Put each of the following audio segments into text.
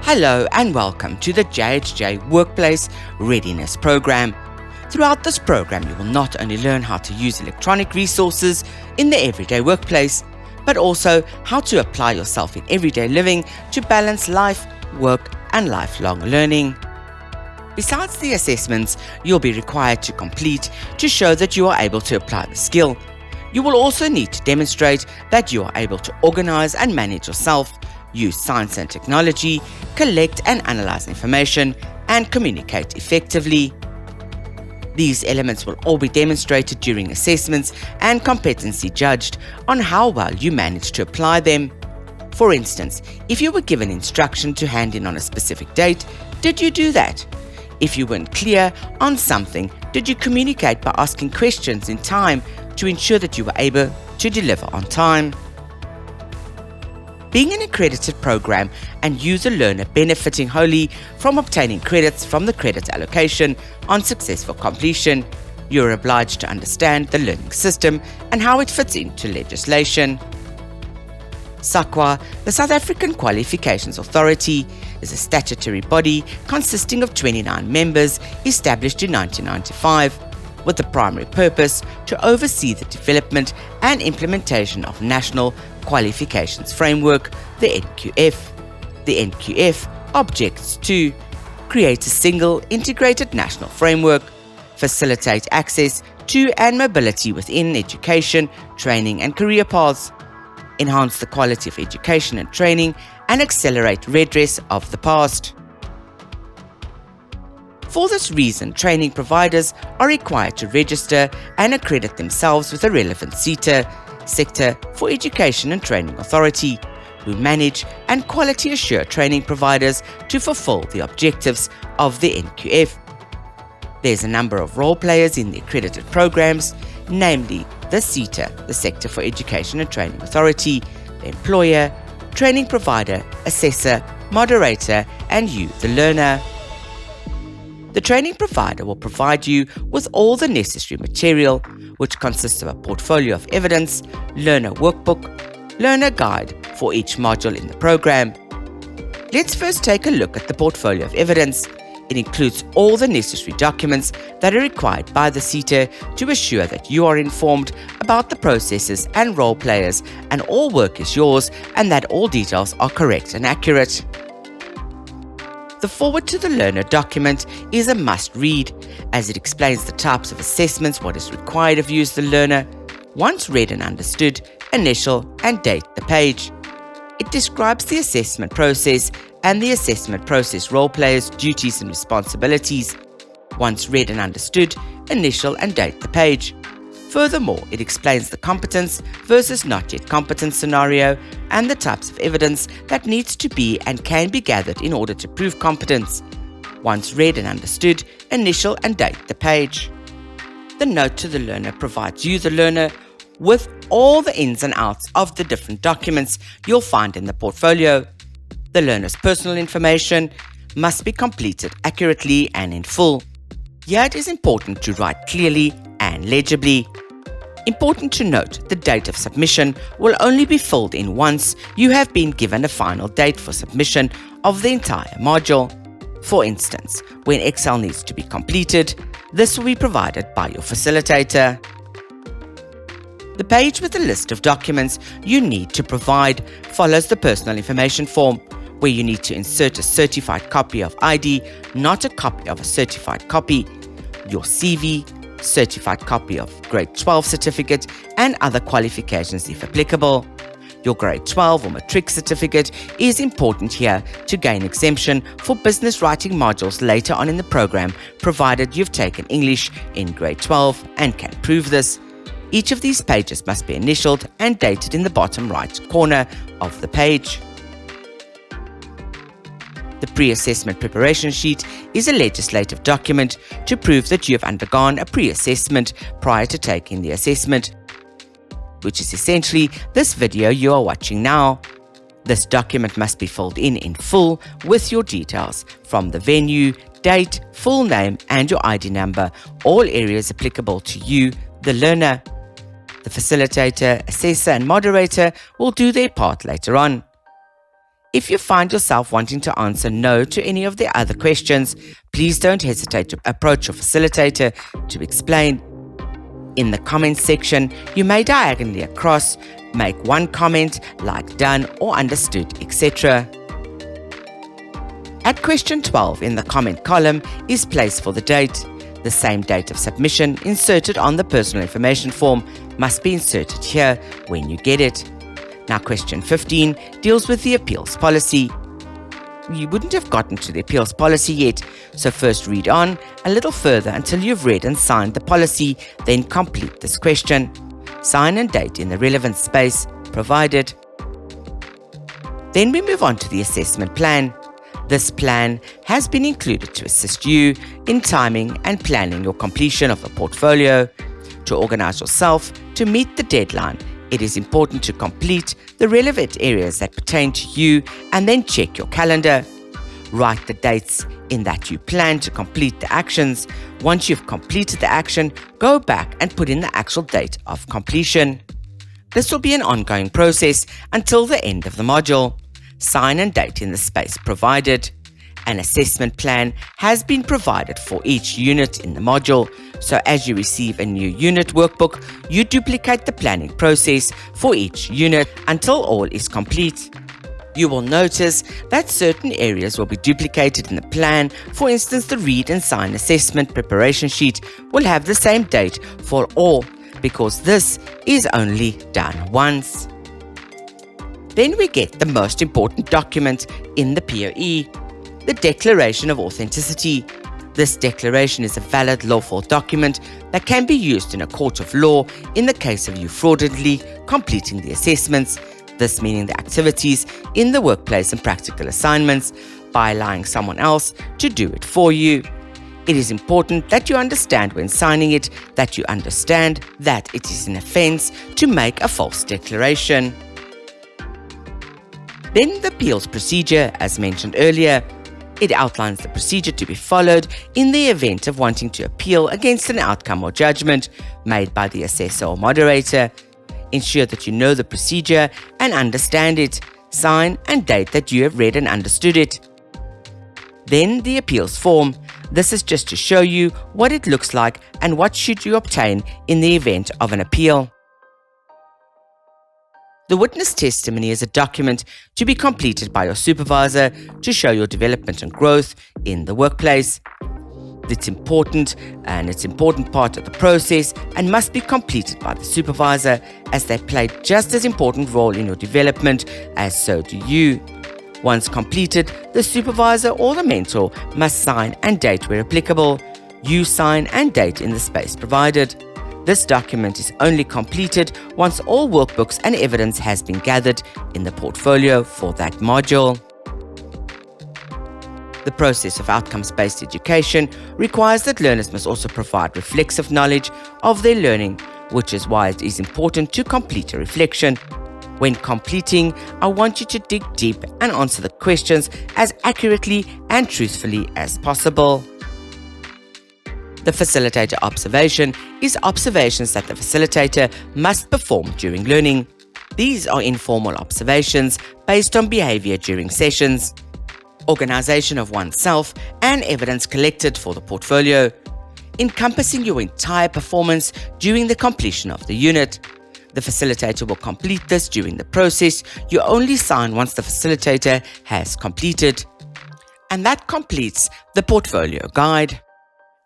Hello and welcome to the JHJ Workplace Readiness Program. Throughout this program, you will not only learn how to use electronic resources in the everyday workplace, but also how to apply yourself in everyday living to balance life, work, and lifelong learning. Besides the assessments you'll be required to complete to show that you are able to apply the skill, you will also need to demonstrate that you are able to organize and manage yourself, use science and technology, collect and analyze information, and communicate effectively. These elements will all be demonstrated during assessments and competency judged on how well you manage to apply them. For instance, if you were given instruction to hand in on a specific date, did you do that? If you weren't clear on something, did you communicate by asking questions in time to ensure that you were able to deliver on time? Being an accredited program and user learner benefiting wholly from obtaining credits from the credit allocation on successful completion, you are obliged to understand the learning system and how it fits into legislation. SAQA, the South African Qualifications Authority, is a statutory body consisting of 29 members established in 1995, with the primary purpose to oversee the development and implementation of National Qualifications Framework, the NQF. The NQF objects to create a single integrated national framework, facilitate access to and mobility within education, training and career paths, enhance the quality of education and training, and accelerate redress of the past. For this reason, training providers are required to register and accredit themselves with a relevant Sector for Education and Training Authority, who manage and quality assure training providers to fulfill the objectives of the NQF. There's a number of role players in the accredited programs, namely the SETA, the Sector for Education and Training Authority, the employer, training provider, assessor, moderator, and you, the learner. The training provider will provide you with all the necessary material, which consists of a portfolio of evidence, learner workbook, learner guide for each module in the program. Let's first take a look at the portfolio of evidence. It includes all the necessary documents that are required by the SETA to assure that you are informed about the processes and role players and all work is yours and that all details are correct and accurate. The Forward to the Learner document is a must-read, as it explains the types of assessments, what is required of you as the learner. Once read and understood, initial and date the page. It describes the assessment process and the assessment process role players' duties and responsibilities. Once read and understood, initial and date the page. Furthermore, it explains the competence versus not yet competent scenario and the types of evidence that needs to be and can be gathered in order to prove competence. Once read and understood, initial and date the page. The note to the learner provides you, the learner, with all the ins and outs of the different documents you'll find in the portfolio. The learner's personal information must be completed accurately and in full. Here it is important to write clearly and legibly. Important to note, the date of submission will only be filled in once you have been given a final date for submission of the entire module. For instance, when Excel needs to be completed, this will be provided by your facilitator. The page with a list of documents you need to provide follows the personal information form, where you need to insert a certified copy of ID, not a copy of a certified copy, your CV, certified copy of grade 12 certificate and other qualifications if applicable. Your grade 12 or matric certificate is important here to gain exemption for business writing modules later on in the program, provided you've taken English in grade 12 and can prove this. Each of these pages must be initialed and dated in the bottom right corner of the page. The pre-assessment preparation sheet is a legislative document to prove that you have undergone a pre-assessment prior to taking the assessment, which is essentially this video you are watching now. This document must be filled in full with your details from the venue, date, full name and your ID number, all areas applicable to you, the learner. The facilitator, assessor and moderator will do their part later on. If you find yourself wanting to answer no to any of the other questions, please don't hesitate to approach your facilitator to explain. In the comments section, you may diagonally across make one comment like done or understood, etc. At question 12 in the comment column is place for the date. The same date of submission inserted on the personal information form must be inserted here when you get it. Now question 15 deals with the appeals policy. You wouldn't have gotten to the appeals policy yet, so first read on a little further until you've read and signed the policy, then complete this question. Sign and date in the relevant space provided. Then we move on to the assessment plan. This plan has been included to assist you in timing and planning your completion of the portfolio. To organize yourself to meet the deadline, it is important to complete the relevant areas that pertain to you and then check your calendar. Write the dates in that you plan to complete the actions. Once you've completed the action, go back and put in the actual date of completion. This will be an ongoing process until the end of the module. Sign and date in the space provided. An assessment plan has been provided for each unit in the module, so as you receive a new unit workbook, you duplicate the planning process for each unit until all is complete. You will notice that certain areas will be duplicated in the plan. For instance, the read and sign assessment preparation sheet will have the same date for all because this is only done once. Then we get the most important document in the POE, the Declaration of Authenticity. This declaration is a valid lawful document that can be used in a court of law in the case of you fraudulently completing the assessments, this meaning the activities in the workplace and practical assignments, by allowing someone else to do it for you. It is important that you understand when signing it that you understand that it is an offence to make a false declaration. Then the appeals procedure, as mentioned earlier. It outlines the procedure to be followed in the event of wanting to appeal against an outcome or judgment made by the assessor or moderator. Ensure that you know the procedure and understand it. Sign and date that you have read and understood it. Then the appeals form. This is just to show you what it looks like and what should you obtain in the event of an appeal. The witness testimony is a document to be completed by your supervisor to show your development and growth in the workplace. It's important part of the process and must be completed by the supervisor, as they play just as important role in your development as so do you. Once completed, the supervisor or the mentor must sign and date where applicable. You sign and date in the space provided. This document is only completed once all workbooks and evidence has been gathered in the portfolio for that module. The process of outcomes-based education requires that learners must also provide reflexive knowledge of their learning, which is why it is important to complete a reflection. When completing, I want you to dig deep and answer the questions as accurately and truthfully as possible. The facilitator observation is observations that the facilitator must perform during learning. These are informal observations based on behavior during sessions, organization of oneself, and evidence collected for the portfolio, encompassing your entire performance during the completion of the unit. The facilitator will complete this during the process. You only sign once the facilitator has completed. And that completes the portfolio guide.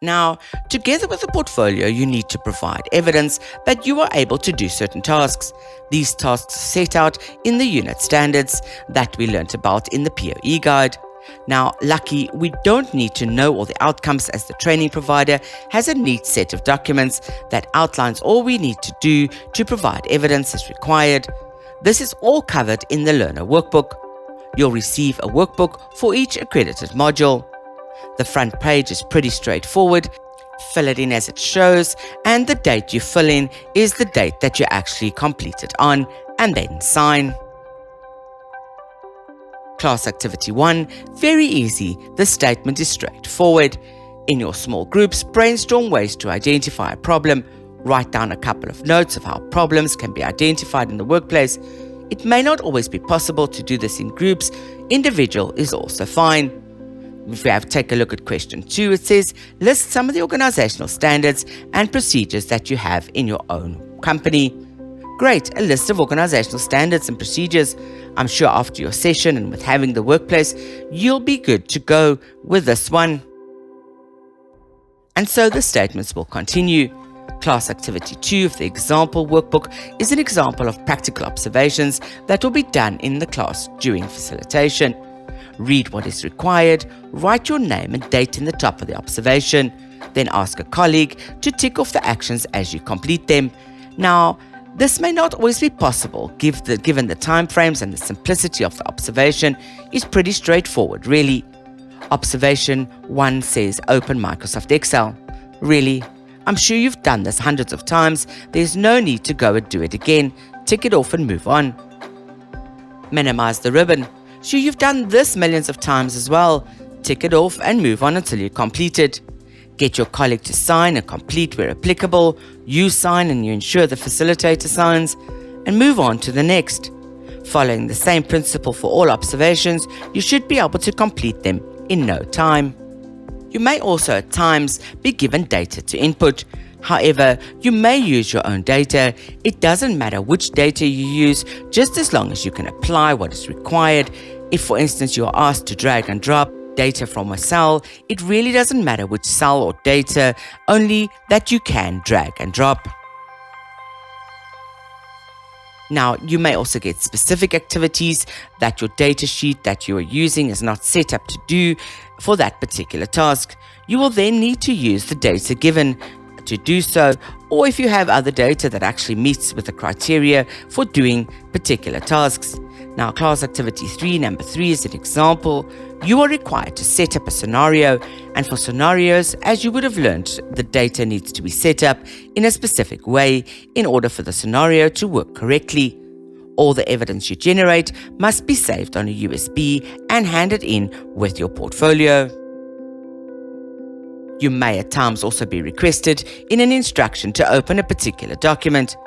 Now, together with the portfolio, you need to provide evidence that you are able to do certain tasks. These tasks are set out in the unit standards that we learnt about in the POE guide. Now, lucky, we don't need to know all the outcomes, as the training provider has a neat set of documents that outlines all we need to do to provide evidence as required. This is all covered in the learner workbook. You'll receive a workbook for each accredited module. The front page is pretty straightforward. Fill it in as it shows, and the date you fill in is the date that you actually completed on, and then sign. Class Activity 1, very easy. The statement is straightforward. In your small groups, brainstorm ways to identify a problem. Write down a couple of notes of how problems can be identified in the workplace. It may not always be possible to do this in groups. Individual is also fine. If we take a look at question 2, it says, list some of the organizational standards and procedures that you have in your own company. Great, a list of organizational standards and procedures. I'm sure after your session and with having the workplace, you'll be good to go with this one. And so the statements will continue. Class Activity 2 of the example workbook is an example of practical observations that will be done in the class during facilitation. Read what is required, write your name and date in the top of the observation, then ask a colleague to tick off the actions as you complete them. Now, this may not always be possible given the time frames, and the simplicity of the observation is pretty straightforward, really. Observation 1 says open Microsoft Excel. Really? I'm sure you've done this hundreds of times. There's no need to go and do it again. Tick it off and move on. Minimize the ribbon. Sure, you've done this millions of times as well. Tick it off and move on until you complete it. Get your colleague to sign and complete where applicable. You sign and you ensure the facilitator signs, and move on to the next. Following the same principle for all observations, you should be able to complete them in no time. You may also at times be given data to input. However, you may use your own data. It doesn't matter which data you use, just as long as you can apply what is required. If, for instance, you are asked to drag and drop data from a cell, it really doesn't matter which cell or data, only that you can drag and drop. Now, you may also get specific activities that your data sheet that you are using is not set up to do for that particular task. You will then need to use the data given to do so, or if you have other data that actually meets with the criteria for doing particular tasks. Now, class activity 3, number 3 is an example. You are required to set up a scenario, and for scenarios, as you would have learned, the data needs to be set up in a specific way in order for the scenario to work correctly. All the evidence you generate must be saved on a USB and handed in with your portfolio. You may at times also be requested in an instruction to open a particular document.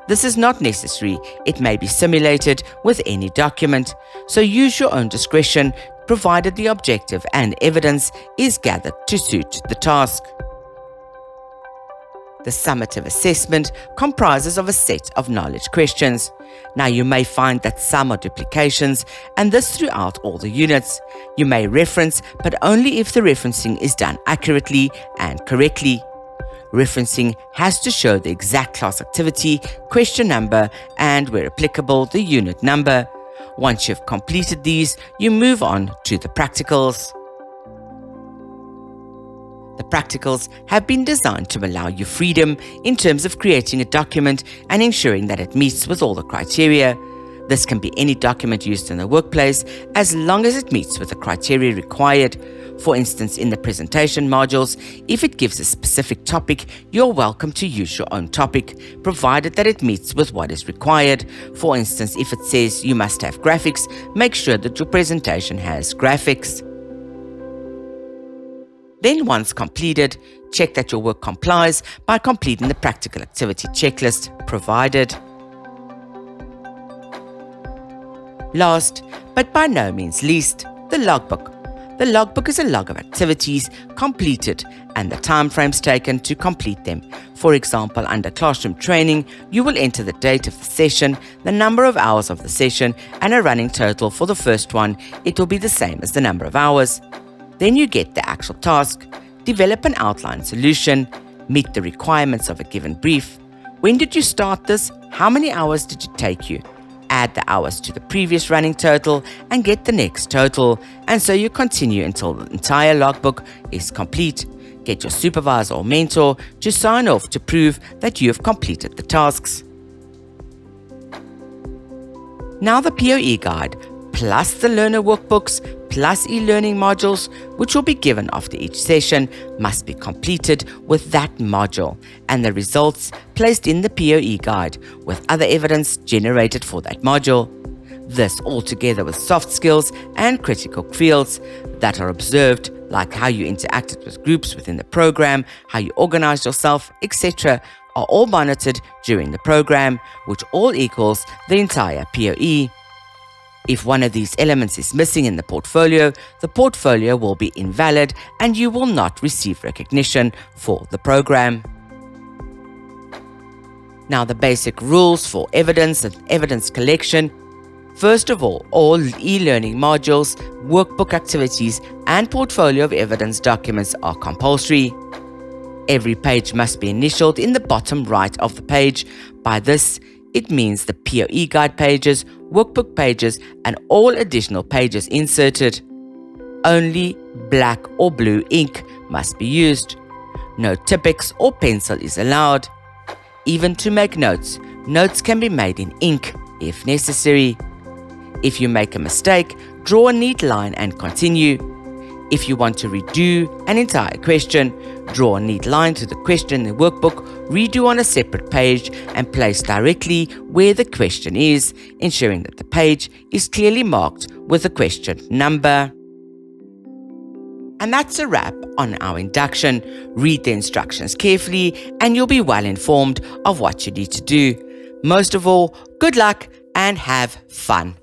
This is not necessary. It may be simulated with any document, so use your own discretion provided the objective and evidence is gathered to suit the task. The summative assessment comprises of a set of knowledge questions. Now, you may find that some are duplications, and this throughout all the units. You may reference, but only if the referencing is done accurately and correctly. Referencing has to show the exact class activity, question number, and where applicable, the unit number. Once you've completed these, you move on to the practicals. The practicals have been designed to allow you freedom in terms of creating a document and ensuring that it meets with all the criteria. This can be any document used in the workplace as long as it meets with the criteria required. For instance, in the presentation modules, if it gives a specific topic, you're welcome to use your own topic, provided that it meets with what is required. For instance, if it says you must have graphics, make sure that your presentation has graphics. Then once completed, check that your work complies by completing the practical activity checklist provided. Last, but by no means least, the logbook. The logbook is a log of activities completed and the timeframes taken to complete them. For example, under classroom training, you will enter the date of the session, the number of hours of the session, and a running total. For the first one, it will be the same as the number of hours. Then you get the actual task, develop an outline solution, meet the requirements of a given brief. When did you start this? How many hours did it take you? Add the hours to the previous running total and get the next total. And so you continue until the entire logbook is complete. Get your supervisor or mentor to sign off to prove that you have completed the tasks. Now the POE guide, plus the learner workbooks, plus e-learning modules, which will be given after each session, must be completed with that module and the results placed in the POE guide with other evidence generated for that module. This all together with soft skills and critical fields that are observed, like how you interacted with groups within the program, how you organized yourself, etc., are all monitored during the program, which all equals the entire POE. If one of these elements is missing in the portfolio will be invalid and you will not receive recognition for the program. Now, the basic rules for evidence and evidence collection. First of all e-learning modules, workbook activities, and portfolio of evidence documents are compulsory. Every page must be initialed in the bottom right of the page. By this, it means the POE guide pages, workbook pages, and all additional pages inserted. Only black or blue ink must be used. No Tipp-Ex or pencil is allowed. Even to make notes can be made in ink if necessary. If you make a mistake, draw a neat line and continue. If you want to redo an entire question, draw a neat line to the question in the workbook, redo on a separate page, and place directly where the question is, ensuring that the page is clearly marked with the question number. And that's a wrap on our induction. Read the instructions carefully and you'll be well informed of what you need to do. Most of all, good luck and have fun.